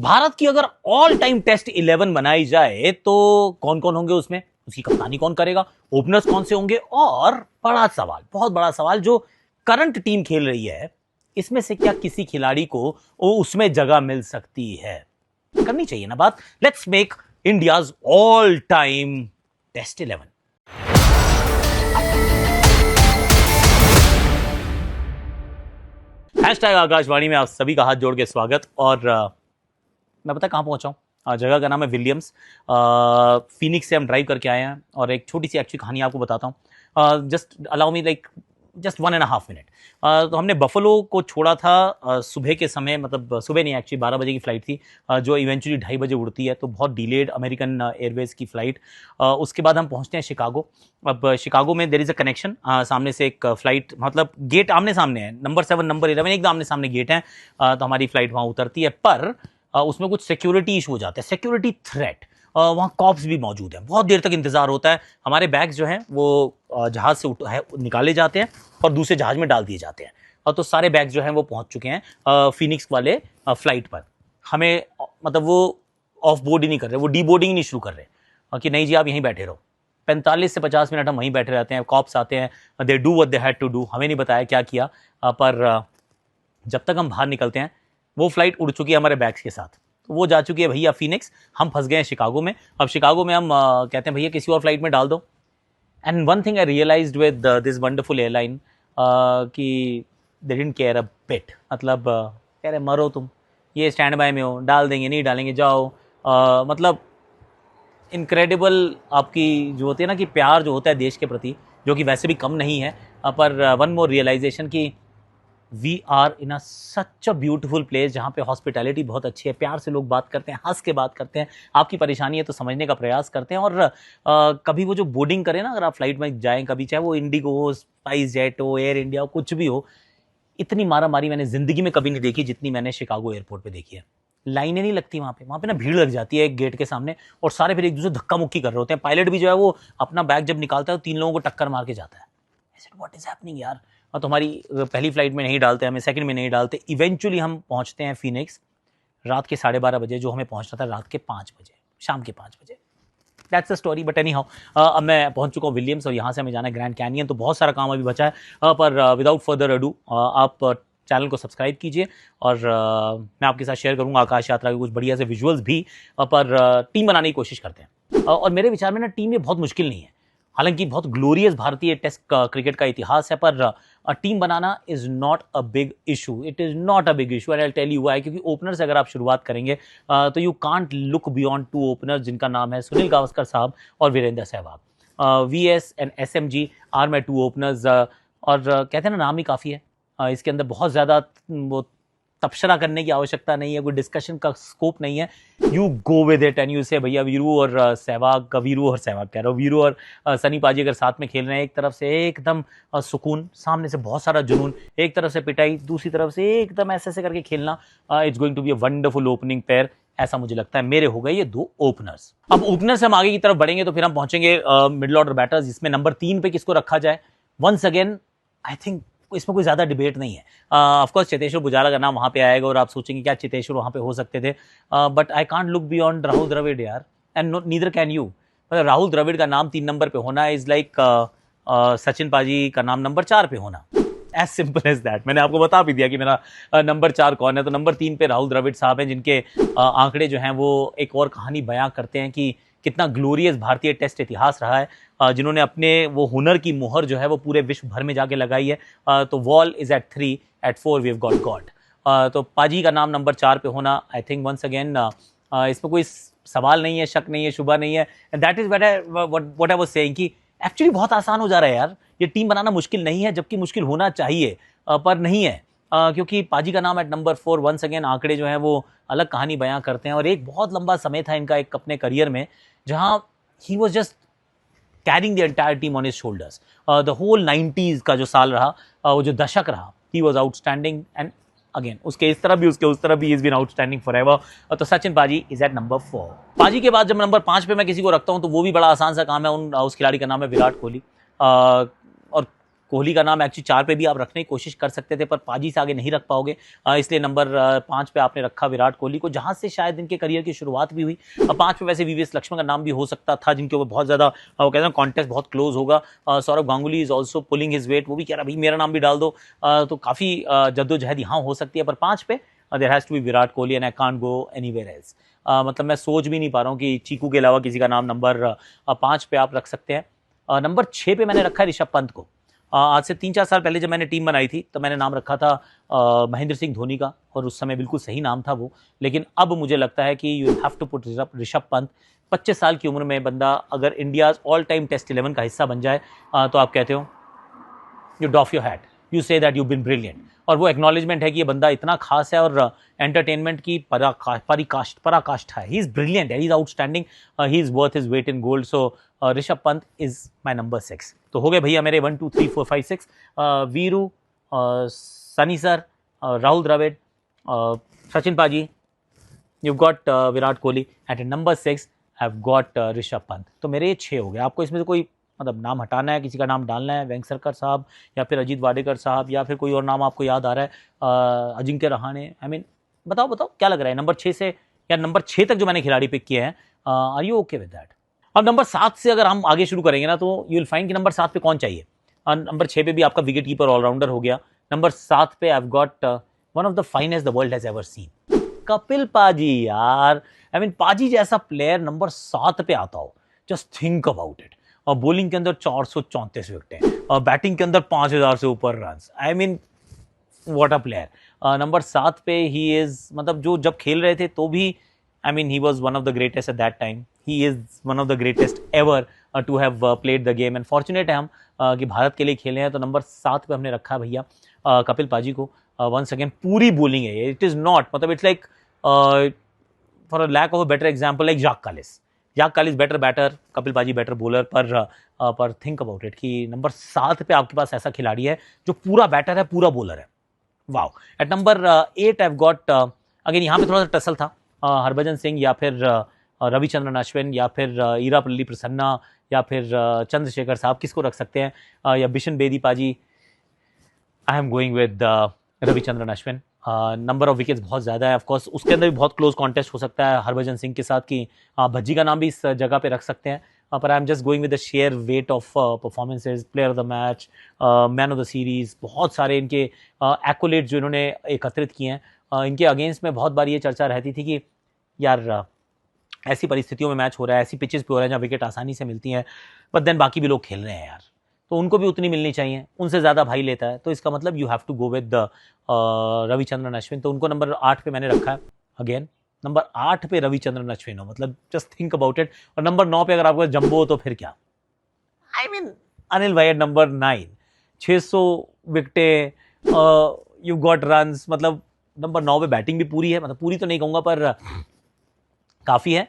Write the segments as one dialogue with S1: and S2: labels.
S1: भारत की अगर all time test 11 बनाई जाए तो कौन कौन होंगे उसमें, उसकी कप्तानी कौन करेगा, ओपनर्स कौन से होंगे, और बड़ा सवाल, बहुत बड़ा सवाल, जो करंट टीम खेल रही है इसमें से क्या किसी खिलाड़ी को उसमें जगह मिल सकती है? करनी चाहिए ना बात। Let's make India's all time test 11। Hashtag Akashvani में आप सभी का हाथ जोड़ के स्वागत। और मैं पता कहाँ पहुंचा हूँ, जगह का नाम है विलियम्स। फीनिक्स से हम ड्राइव करके आए हैं और एक छोटी सी एक्चुअली कहानी आपको बताता हूँ। Just allow me like just 1.5 minute. तो हमने बफलो को छोड़ा था सुबह के समय, मतलब सुबह नहीं, एक्चुअली 12 बजे की फ़्लाइट थी जो इवेंचुअली 2:30 बजे उड़ती है, तो बहुत डिलेड अमेरिकन एयरवेज की फ़्लाइट। उसके बाद हम पहुंचते हैं शिकागो। अब शिकागो में देयर इज़ अ कनेक्शन, सामने से एक फ़्लाइट, मतलब गेट आमने सामने है, नंबर 7 नंबर 11 एकदम आमने सामने गेट है। तो हमारी फ़्लाइट वहाँ उतरती है, पर उसमें कुछ सिक्योरिटी इशू हो जाता है, सिक्योरिटी थ्रेट। वहाँ कॉप्स भी मौजूद हैं, बहुत देर तक इंतजार होता है। हमारे बैग्स जो हैं वो जहाज़ से निकाले जाते हैं और दूसरे जहाज़ में डाल दिए जाते हैं। तो सारे बैग्स जो हैं वो पहुँच चुके हैं फिनिक्स वाले फ़्लाइट पर। हमें मतलब वो ऑफ बोर्ड ही नहीं कर रहे, वो डी बोर्डिंग नहीं शुरू कर रहे कि नहीं जी आप यहीं बैठे रहो। 45 से 50 मिनट हम वहीं बैठे रहते हैं। कॉप्स आते हैं, they do what they had to do. हमें नहीं बताया क्या किया, पर जब तक हम बाहर निकलते हैं वो फ्लाइट उड़ चुकी है हमारे बैग्स के साथ। तो वो जा चुकी है भैया फिनिक्स, हम फंस गए हैं शिकागो में। अब शिकागो में हम कहते हैं भैया किसी और फ्लाइट में डाल दो। And one thing I realised with this wonderful airline कि they didn't care a bit. मतलब कह रहे मरो तुम, ये स्टैंड बाय में हो, डाल देंगे नहीं डालेंगे जाओ। मतलब इनक्रेडिबल आपकी जो होती है ना कि प्यार जो होता है देश के प्रति, जो कि वैसे भी कम नहीं है। पर वन मोर रियलाइजेशन कि we are in a such a beautiful place जहाँ पे हॉस्पिटैलिटी बहुत अच्छी है, प्यार से लोग बात करते हैं, हंस के बात करते हैं, आपकी परेशानी है तो समझने का प्रयास करते हैं। और कभी वो जो बोर्डिंग करें ना, अगर आप फ्लाइट में जाएं कभी, चाहे वो इंडिगो हो, स्पाइस जेट हो, एयर इंडिया हो, कुछ भी हो, इतनी मारा मारी मैंने ज़िंदगी में कभी नहीं देखी जितनी मैंने शिकागो एयरपोर्ट पर देखी है। लाइनें नहीं लगती वहाँ पे ना भीड़ लग जाती है एक गेट के सामने, और सारे फिर एक दूसरे धक्का मुक्की कर रहे होते हैं। पायलट भी जो है वो अपना बैग जब निकालता है तो 3 लोगों को टक्कर मार के जाता है। व्हाट इज हैपनिंग यार। और तो हमारी पहली फ्लाइट में नहीं डालते, हमें सेकंड में नहीं डालते। इवेंचुअली हम पहुंचते हैं फिनिक्स रात के 12:30 बजे, जो हमें पहुंचना था रात के 5 बजे, शाम के 5 बजे। That's the story. But any how अब मैं पहुंच चुका हूँ विलियम्स और यहाँ से हमें जाना है ग्रैंड कैनियन। तो बहुत सारा काम अभी बचा है, पर विदाउट फर्दर अडू आप चैनल को सब्सक्राइब कीजिए और मैं आपके साथ शेयर करूँगा आकाश यात्रा के कुछ बढ़िया से विजुअल्स भी। पर टीम बनाने की कोशिश करते हैं। और मेरे विचार में ना टीम ये बहुत मुश्किल नहीं है, हालांकि बहुत ग्लोरियस भारतीय टेस्ट क्रिकेट का इतिहास है, पर टीम बनाना is not a big issue. It is not a big issue and I tell you why. क्योंकि ओपनर से अगर आप शुरुआत करेंगे तो you can't look beyond 2 openers, जिनका नाम है सुनील गावस्कर साहब और Virender Sehwag. VS and SMG are my 2 openers. और कहते हैं ना नाम ही काफ़ी है। इसके अंदर बहुत ज़्यादा वो तबसरा करने की आवश्यकता नहीं है, कोई डिस्कशन का स्कोप नहीं है। You go with it and you से भैया वीरू और सहवाग का, वीरू और सहवाग कह रहा हूँ, वीरू और सनी पाजी अगर साथ में खेल रहे हैं, एक तरफ से एकदम सुकून, सामने से बहुत सारा जुनून, एक तरफ से पिटाई, दूसरी तरफ से एकदम ऐसे करके खेलना, it's going to be a wonderful opening pair, ऐसा मुझे लगता है। मेरे हो गए ये 2 ओपनर्स। अब ओपनर से हम आगे की तरफ बढ़ेंगे तो फिर हम पहुंचेंगे मिडिल ऑर्डर बैटर्स, जिसमें नंबर 3 पे किसको रखा जाए। वंस अगेन आई थिंक इसमें कोई ज़्यादा डिबेट नहीं है। ऑफकोर्स चेतेश्वर पुजारा का नाम वहाँ पे आएगा और आप सोचेंगे क्या चेतेश्वर वहाँ पे हो सकते थे, but I can't look beyond Rahul Dravid यार, एंड नीदर कैन यू। मतलब राहुल द्रविड़ का नाम 3 नंबर पे होना इज़ लाइक सचिन पाजी का नाम नंबर 4 पे होना, एज सिंपल एज दैट। मैंने आपको बता भी दिया कि मेरा नंबर 4 कौन है। तो नंबर 3 पे राहुल द्रविड़ साहब हैं, जिनके आंकड़े जो हैं वो एक और कहानी बयां करते हैं कि कितना ग्लोरियस भारतीय टेस्ट इतिहास रहा है, जिन्होंने अपने वो हुनर की मुहर जो है वो पूरे विश्व भर में जाके लगाई है। तो wall is at 3, at 4 we have got god. तो पाजी का नाम नंबर 4 पे होना, आई थिंक वंस अगेन इसमें कोई सवाल नहीं है, शक नहीं है, शुबा नहीं है। And that is what I was saying कि एक्चुअली बहुत आसान हो जा रहा है यार, ये टीम बनाना मुश्किल नहीं है, जबकि मुश्किल होना चाहिए, पर नहीं है। क्योंकि पाजी का नाम एट नंबर 4, वंस अगेन आंकड़े जो हैं वो अलग कहानी बयां करते हैं। और एक बहुत लंबा समय था इनका एक अपने करियर में जहां he was just carrying the entire team on his shoulders. The whole 90s का जो साल रहा, वो जो दशक रहा, he was outstanding. And again उसके इस तरफ भी उसके उस तरफ भी इज बीन आउटस्टैंडिंग फॉरएवर। तो सचिन पाजी इज एट नंबर 4। पाजी के बाद जब नंबर 5 पे मैं किसी को रखता हूं तो वो भी बड़ा आसान सा काम है, उस खिलाड़ी का नाम है विराट कोहली। और कोहली का नाम एक्चुअली 4 पे भी आप रखने की कोशिश कर सकते थे, पर पाजी से आगे नहीं रख पाओगे, इसलिए नंबर 5 पे आपने रखा विराट कोहली को, जहां से शायद इनके करियर की शुरुआत भी हुई। 5 पे वैसे वीवीएस लक्ष्मण का नाम भी हो सकता था, जिनके ऊपर बहुत ज़्यादा वो कहते हैं कॉन्टेस्ट बहुत क्लोज होगा। Sourav Ganguly is also pulling his weight, वो भी कह रहा भाई मेरा नाम भी डाल दो, तो काफ़ी जद्दोजहद यहाँ हो सकती है। पर 5 पे there has to be Virat Kohli and I can't go anywhere else. मतलब मैं सोच भी नहीं पा रहा हूँ कि चीकू के अलावा किसी का नाम नंबर 5 पे आप रख सकते हैं। नंबर 6 पे मैंने रखा है ऋषभ पंत को। आज से 3-4 साल पहले जब मैंने टीम बनाई थी तो मैंने नाम रखा था महेंद्र सिंह धोनी का, और उस समय बिल्कुल सही नाम था वो। लेकिन अब मुझे लगता है कि you have to put Rishabh Pant. 25 साल की उम्र में बंदा अगर इंडिया ऑल टाइम टेस्ट 11 का हिस्सा बन जाए तो आप कहते हो you डॉफ your hat, you say that you been brilliant. और वो एक्नॉलेजमेंट है कि ये बंदा इतना खास है और एंटरटेनमेंट की पराकाष्ठा है। He is brilliant, he is outstanding, he is worth his weight in gold. So Rishabh Pant is my number 6। तो हो गए भैया मेरे 1 2 3 4 5 6। वीरू, सनी सर, राहुल द्रविड़, सचिन पाजी, you've got Virat Kohli, at number 6 I've got Rishabh Pant. तो मेरे ये 6 हो गए। आपको इसमें से कोई मतलब नाम हटाना है, किसी का नाम डालना है, वेंगसरकर साहब या फिर अजीत वाडेकर साहब या फिर कोई और नाम आपको याद आ रहा है, अजिंक्य रहाणे, आई मीन बताओ बताओ क्या लग रहा है नंबर 6 से या नंबर 6 तक जो मैंने खिलाड़ी पिक किए हैं, are you okay with that? अब नंबर 7 से अगर हम आगे शुरू करेंगे ना तो यू विल फाइंड कि नंबर 7 पे कौन चाहिए। नंबर 6 पे भी आपका विकेट कीपर ऑलराउंडर हो गया। नंबर 7 पे आई have got one of the finest the world has ever seen, Kapil पाजी यार। आई मीन पाजी जैसा प्लेयर नंबर 7 पे आता हो, जस्ट थिंक अबाउट इट। और बॉलिंग के अंदर 434 विकेटें और बैटिंग के अंदर 5000 से ऊपर run. I mean what a player. Number 7 पे ही इज, मतलब जो जब खेल रहे थे तो भी I mean he was one of the greatest at that time. He is one of the greatest ever to have played the game. And fortunate है हम कि भारत के लिए खेले हैं। तो नंबर 7 पे हमने रखा है भैया कपिल पाजी को। वंस अगेन पूरी बॉलिंग है, इट इज़ नॉट, मतलब it's like for a lack of a better example like Jacques Kallis better batter, Kapil पाजी बेटर बॉलर। पर थिंक अबाउट इट कि नंबर 7 पे आपके पास ऐसा खिलाड़ी है जो पूरा बैटर है पूरा बॉलर है। Wow. At number 8 I have got, again यहाँ पे थोड़ा सा टसल था, हरभजन सिंह या फिर रविचंद्रन अश्विन या फिर ईरापल्ली प्रसन्ना या फिर चंद्रशेखर साहब, किसको रख सकते हैं, या बिशन बेदी पाजी। आई am going with Ravichandran Ashwin. Number of wickets बहुत ज़्यादा है, ऑफकोर्स उसके अंदर भी बहुत क्लोज कॉन्टेस्ट हो सकता है हरभजन सिंह के साथ कि भज्जी का नाम भी इस जगह पे रख सकते हैं। पर I am just going with the share weight of performances, player of the match, man of the series, बहुत सारे इनके एक्कोलेट्स जो इन्होंने एकत्रित किए हैं। इनके अगेंस्ट में बहुत बार ये चर्चा रहती थी कि यार ऐसी परिस्थितियों में मैच हो रहा है, ऐसी पिचेस पे हो रहा है जहाँ विकेट आसानी से मिलती हैं, बट देन बाकी भी लोग खेल रहे हैं यार, तो उनको भी उतनी मिलनी चाहिए, उनसे ज़्यादा भाई लेता है। तो इसका मतलब you have to go with Ravichandran Ashwin. तो उनको नंबर 8 पे मैंने रखा है। अगेन नंबर 8 पे रविचंद्रन अश्विन हो, मतलब जस्ट थिंक अबाउट इट। और नंबर 9 पे अगर आपको जंबो हो तो फिर क्या, आई मीन अनिल भाई एट नंबर 9, 600 विकेटें, यू गॉट रन्स, मतलब नंबर 9 पे बैटिंग भी पूरी है, मतलब पूरी तो नहीं कहूँगा पर काफ़ी है।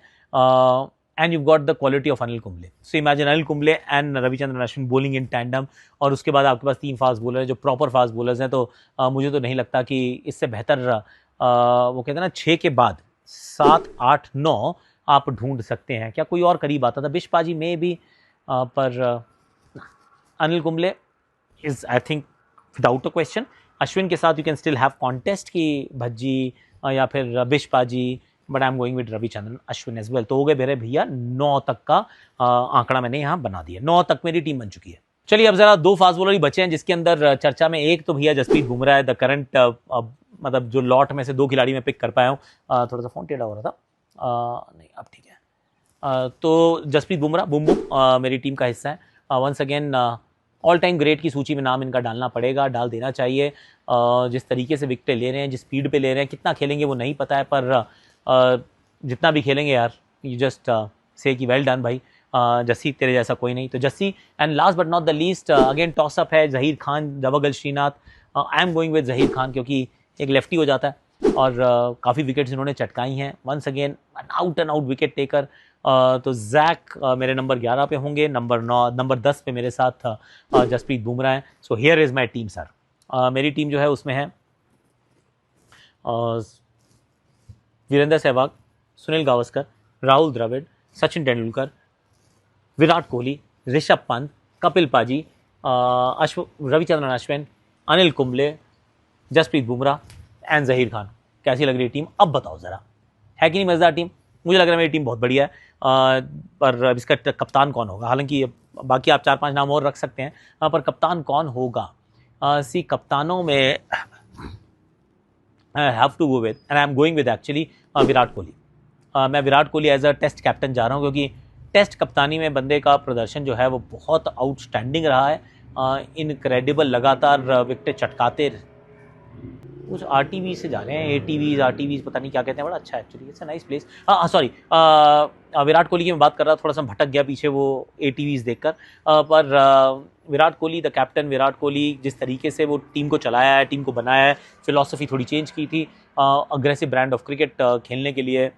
S1: And you got the quality of Anil Kumble. So imagine Anil Kumble and Ravichandran Ashwin bowling in tandem, और उसके बाद आपके पास 3 फास्ट बॉलर हैं जो प्रॉपर फास्ट बॉलर्स हैं। तो मुझे तो नहीं लगता कि इससे बेहतर वो कहते हैं ना 6 के बाद 7 8 9 आप ढूंढ सकते हैं। क्या कोई और करीब आता था? बिशपाजी में भी, पर Anil Kumble is I think without a question. Ashwin के साथ you can still have contest की भज्जी या फिर बिशपाजी, but I am going with Ravichandran Ashwin as well. तो हो गए मेरे भैया 9 तक का आंकड़ा मैंने यहाँ बना दिया। 9 तक मेरी टीम बन चुकी है। चलिए अब जरा 2 फास्ट बॉलर ही बचे हैं जिसके अंदर चर्चा में, एक तो भैया जसप्रीत बुमराह है, द करंट मतलब जो लॉट में से 2 खिलाड़ी मैं पिक कर पाया हूँ। थोड़ा सा फोन टेढ़ा हो रहा था, नहीं अब ठीक है। तो जसप्रीत बुमराह बुम बुम मेरी टीम का हिस्सा है। Once again all time great की सूची में नाम इनका डालना पड़ेगा, डाल देना चाहिए। जिस तरीके से विकेटें ले रहे हैं, जिस स्पीड पे ले रहे हैं, कितना खेलेंगे वो नहीं पता है, पर जितना भी खेलेंगे यार यू जस्ट से कि वेल डन भाई, जस्सी तेरे जैसा कोई नहीं। तो Jassi, and last but not the least again toss up है Zaheer Khan, Javagal Srinath. I am going with Zaheer Khan क्योंकि एक लेफ्टी हो जाता है और काफ़ी विकेट्स इन्होंने चटकाई हैं। Once again out and out wicket taker. तो जैक मेरे नंबर 11 पे होंगे, नंबर 10 पे मेरे साथ जसप्रीत बुमराह हैं। So here is my team sir. मेरी टीम जो है उसमें है वीरेंद्र सहवाग, सुनील गावस्कर, राहुल द्रविड़, सचिन तेंदुलकर, विराट कोहली, ऋषभ पंत, कपिल पाजी, रविचंद्रन अश्विन, अनिल कुंबले, जसप्रीत बुमराह एंड जहीर खान। कैसी लग रही है टीम, अब बताओ ज़रा, है कि नहीं मज़ेदार टीम? मुझे लग रहा है मेरी टीम बहुत बढ़िया है। पर अब इसका कप्तान कौन होगा, हालांकि बाकी आप 4-5 नाम और रख सकते हैं, पर कप्तान कौन होगा? सी कप्तानों में I have to go with and I am going with actually Virat Kohli. मैं Virat Kohli as a test captain जा रहा हूँ, क्योंकि टेस्ट कप्तानी में बंदे का प्रदर्शन जो है वो बहुत आउटस्टैंडिंग रहा है। इनक्रेडिबल, लगातार विकेटें चटकाते, कुछ आरटीवी से जा रहे हैं, एटीवीज आरटीवीज पता नहीं क्या कहते हैं, बड़ा अच्छा है actually, it's a nice place. Sorry, Virat Kohli की मैं बात कर रहा था, थोड़ा सा भटक गया पीछे वो एटीवीज देखकर। पर विराट कोहली द कैप्टन, विराट कोहली जिस तरीके से वो टीम को चलाया है, टीम को बनाया है, फिलॉसफी थोड़ी चेंज की थी, अग्रेसिव ब्रांड ऑफ क्रिकेट खेलने के लिए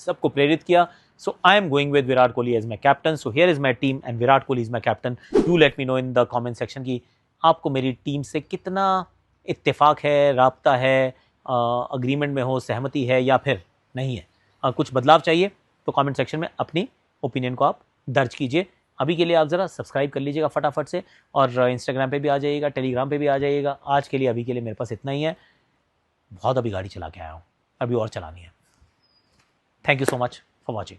S1: सबको प्रेरित किया। So I am going with Virat Kohli as my captain. So here is my team and Virat Kohli is my captain. Do let me know in the comment section कि आपको मेरी टीम से कितना इत्तेफाक है, राब्ता है, अग्रीमेंट में हो, सहमति है या फिर नहीं है, कुछ बदलाव चाहिए तो कमेंट सेक्शन में अपनी ओपिनियन को आप दर्ज कीजिए। अभी के लिए आप ज़रा सब्सक्राइब कर लीजिएगा फटाफट से, और इंस्टाग्राम पे भी आ जाइएगा, टेलीग्राम पे भी आ जाइएगा। आज के लिए, अभी के लिए मेरे पास इतना ही है। बहुत अभी गाड़ी चला के आया हूँ, अभी और चलानी है। Thank you so much for watching.